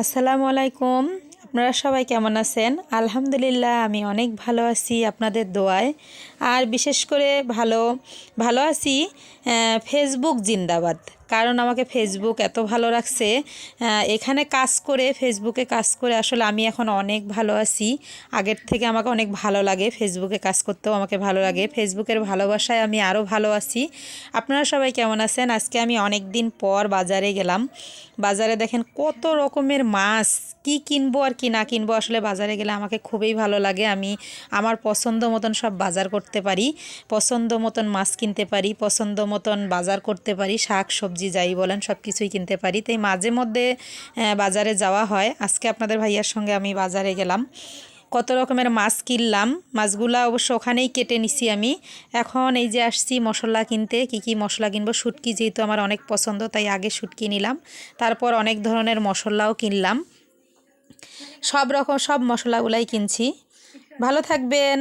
আসসালামু আলাইকুম। আপনারা সবাই কেমন আছেন? আলহামদুলিল্লাহ আমি অনেক ভালো আছি আপনাদের দোয়ায়। আর বিশেষ করে ভালো আছি। ফেসবুক জিন্দাবাদ। কারণ আমাকে ফেসবুক এত ভালো রাখছে। এখানে কাজ করে, ফেসবুকে কাজ করে আসলে আমি এখন অনেক ভালো আছি। আগের থেকে আমাকে অনেক ভালো লাগে, ফেসবুকে কাজ করতেও আমাকে ভালো লাগে। ফেসবুকের ভালোবাসায় আমি আরও ভালো আছি। আপনারা সবাই কেমন আছেন? আজকে আমি অনেক দিন পর বাজারে গেলাম। বাজারে দেখেন কত রকমের মাছ, কি কিনবো আর কি না কিনবো, আসলে বাজারে গেলে আমাকে খুবই ভালো লাগে। আমি আমার পছন্দ মতন সব বাজার করতে পারি, পছন্দ মতন মাছ কিনতে পারি, পছন্দ মতন বাজার করতে পারি, শাক সবজি যাই বলেন সব কিছুই কিনতে পারি। তাই মাঝে মধ্যে বাজারে যাওয়া হয়। আজকে আপনাদের ভাইয়ার সঙ্গে আমি বাজারে গেলাম, কত রকমের মাছ কিনলাম। মাছগুলা অবশ্য ওখানেই কেটে নিছি আমি। এখন এই যে আসছি মশলা কিনতে। কি মশলা কিনবো, শুটকি যেহেতু আমার অনেক পছন্দ তাই আগে শুটকি নিলাম, তারপর অনেক ধরনের মশলাও কিনলাম। সব মশলাগুলাই কিনছি। ভালো থাকবেন।